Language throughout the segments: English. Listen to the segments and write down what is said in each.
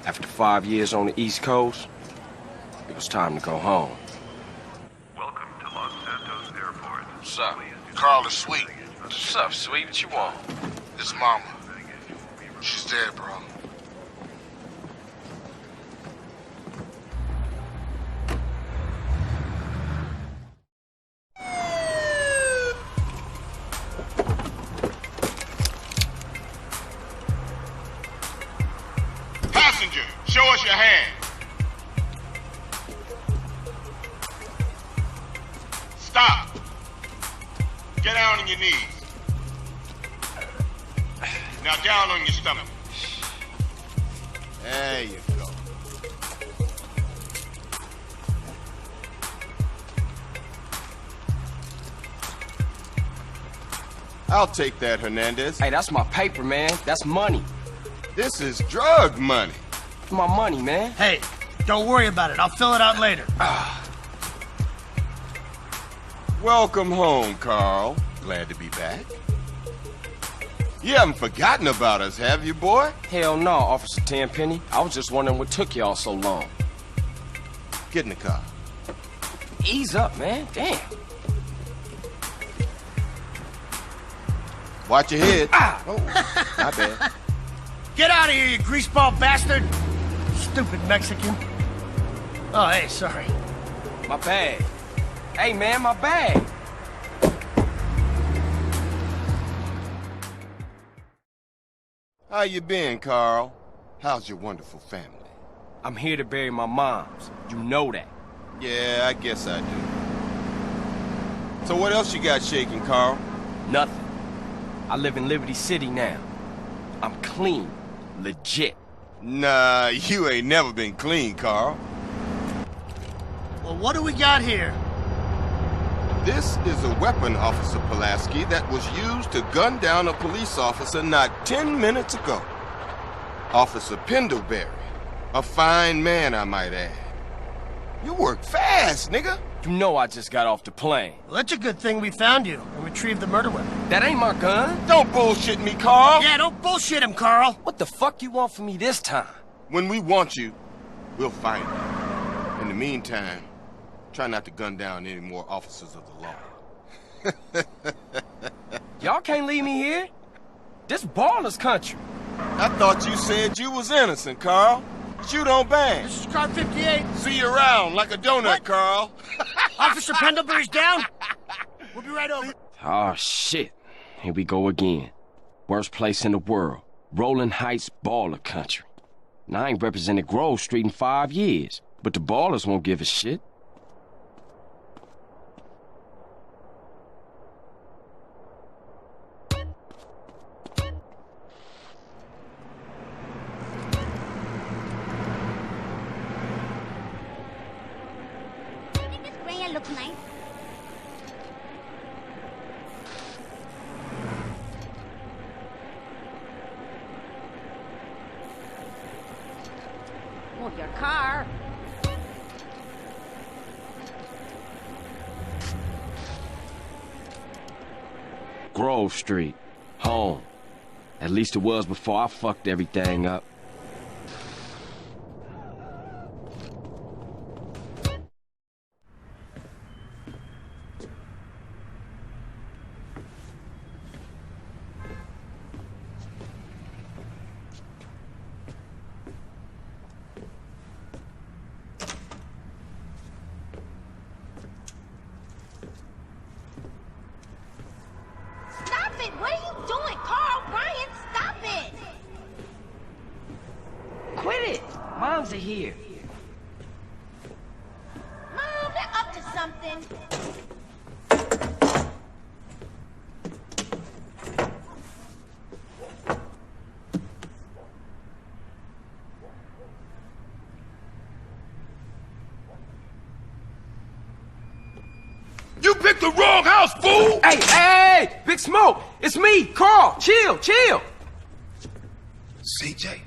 After 5 years on the East Coast, it was time to go home. Welcome to Los Santos Airport. What's up? Carl is sweet. What's up, sweet? What you want? His mama. She's dead, bro. Passenger, show us your hand. Stop. Get down on your knees. Now down on your stomach. There you go. I'll take that, Hernandez. Hey, that's my paper, man. That's money. This is drug money. My money, man. Hey, don't worry about it. I'll fill it out later. Welcome home, Carl. Glad to be back. You haven't forgotten about us, have you, boy? Hell no, Officer Tenpenny. I was just wondering what took y'all so long. Get in the car. Ease up, man. Damn. Watch your head. Ah! Oh, my bad. Get out of here, you greaseball bastard! Stupid Mexican. Oh, hey, sorry. My bag. Hey, man, my bag. How you been, Carl? How's your wonderful family? I'm here to bury my moms. You know that. Yeah, I guess I do. So what else you got shaking, Carl? Nothing. I live in Liberty City now. I'm clean. Legit. Nah, you ain't never been clean, Carl. Well, what do we got here? This is a weapon, Officer Pulaski, that was used to gun down a police officer not 10 minutes ago. Officer Pendlebury. A fine man, I might add. You work fast, nigga. You know I just got off the plane. Well, that's a good thing we found you and retrieved the murder weapon. That ain't my gun. Don't bullshit me, Carl. Yeah, don't bullshit him, Carl. What the fuck you want from me this time? When we want you, we'll find you. In the meantime, try not to gun down any more officers of the law. Y'all can't leave me here. This baller's country. I thought you said you was innocent, Carl. Shoot on bang. This is car 58. See you around like a donut, What? Carl. Officer Pendlebury's down. We'll be right over. Oh, shit. Here we go again. Worst place in the world. Rolling Heights baller country. Now, I ain't represented Grove Street in 5 years, but the ballers won't give a shit. Looks nice. Move your car. Grove Street. Home. At least it was before I fucked everything up. What are you doing, Carl? Brian, stop it! Quit it! Moms are here. Mom, they're up to something. You picked the wrong house, fool! Hey, hey! Big Smoke! It's me, Carl! Chill, chill! CJ?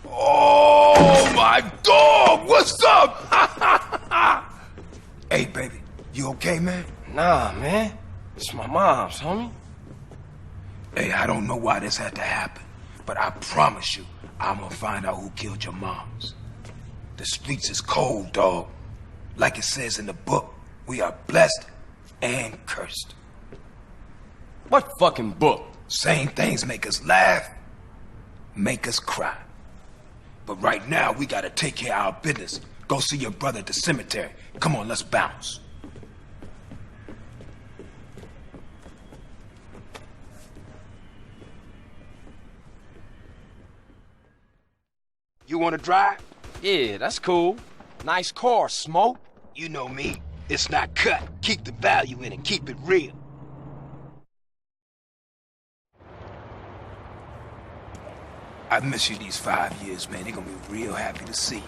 Oh, my dog! What's up? Hey, baby, you okay, man? Nah, man. It's my mom's, homie. Hey, I don't know why this had to happen, But I promise you, I'm gonna find out who killed your moms. The streets is cold, dog. Like it says in the book, we are blessed and cursed. What fucking book? Same things make us laugh, make us cry. But right now, we gotta take care of our business. Go see your brother at the cemetery. Come on, let's bounce. You wanna drive? Yeah, that's cool. Nice car, Smoke. You know me. It's not cut. Keep the value in it. Keep it real. I've missed you these 5 years, man. They're gonna be real happy to see you.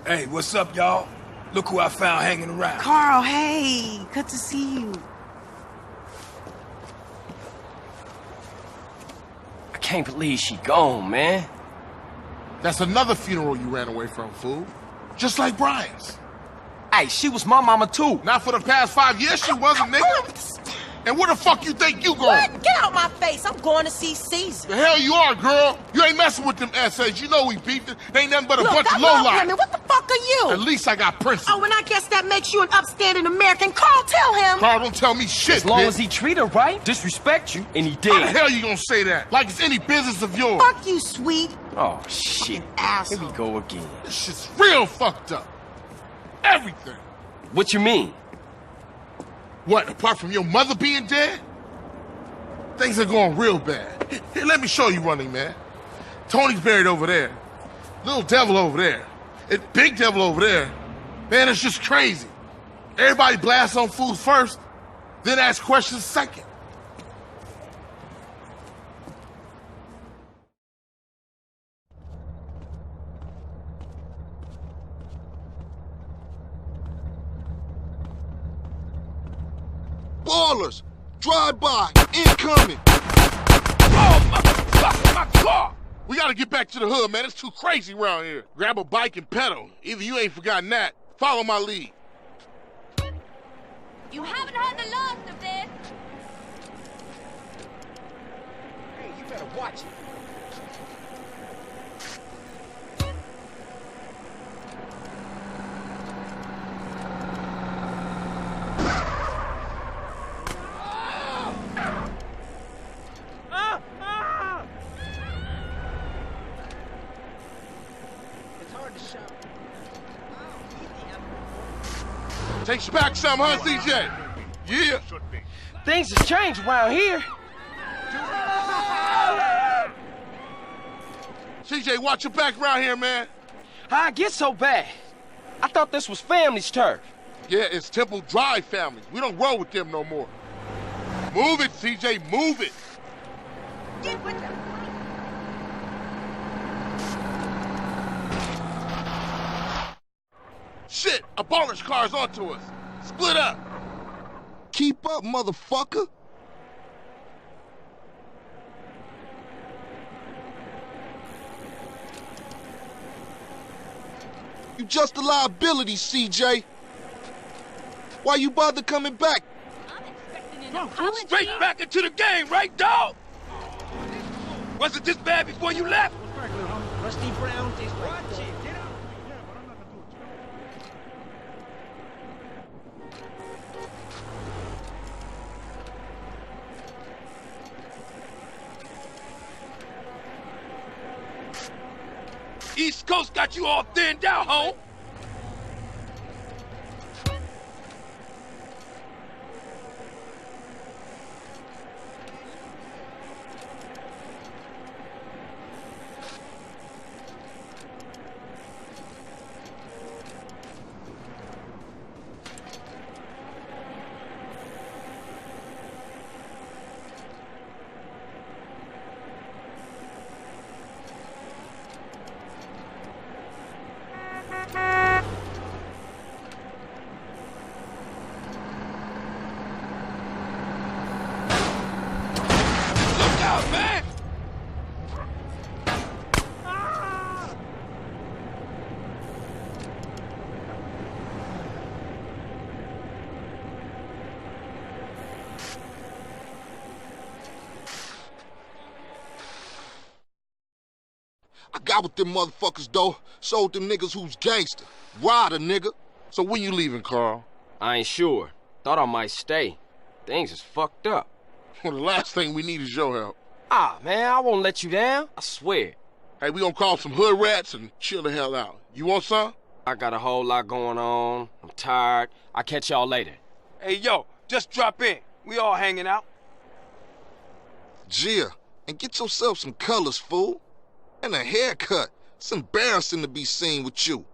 Hey, what's up, y'all? Look who I found hanging around. Carl, hey, good to see you. I can't believe she gone, man. That's another funeral you ran away from, fool. Just like Brian's. Hey, she was my mama too. Not for the past 5 years she wasn't, nigga. And where the fuck you think you going? What? Get out my face. I'm going to see Caesar. The hell you are, girl. You ain't messing with them SAs. You know we beefed it. They ain't nothing but a Look, bunch of I love lowlife. women. What the fuck are you? At least I got principles. Oh, and I guess that makes you an upstanding American. Carl, tell him. Carl, don't tell me shit, As long bitch. as he treat her right, disrespect you, and he How the did. hell you gonna say that? Like it's any business of yours. Fuck you, sweet. Oh, shit. Here Asshole. we go again. This shit's real fucked up. Everything. What you mean? What, apart from your mother being dead? Things are going real bad. Here, let me show you running, man. Tony's buried over there. Little devil over there. And big devil over there. Man, it's just crazy. Everybody blasts on fools first, then ask questions second. Ballers! Drive-by! Incoming! Oh, motherfucker, my car! We gotta get back to the hood, man. It's too crazy around here. Grab a bike and pedal. Either you ain't forgotten that. Follow my lead. You haven't heard the last of this. Hey, you better watch it. Takes you back some, huh, CJ? Yeah. Things has changed around here. CJ, watch your back around here, man. How'd I get so bad? I thought this was family's turf. Yeah, it's Temple Drive family. We don't roll with them no more. Move it, CJ, move it. Get with them. Shit, a baller's car's onto us. Split up. Keep up, motherfucker! You just a liability, CJ. Why you bother coming back? I'm expecting an apology. Straight back into the game, right, dog? Was it this bad before you left? Rusty Brown tastes like East Coast got you all thinned out, home. Look out, man! got with them motherfuckers, though. Sold them niggas who's gangster. Ride a nigga. So when you leaving, Carl? I ain't sure. Thought I might stay. Things is fucked up. Well, the last thing we need is your help. Ah, man, I won't let you down. I swear. Hey, we gonna call some hood rats and chill the hell out. You want some? I got a whole lot going on. I'm tired. I'll catch y'all later. Hey, yo, just drop in. We all hanging out. Gia, and get yourself some colors, fool. And a haircut. It's embarrassing to be seen with you.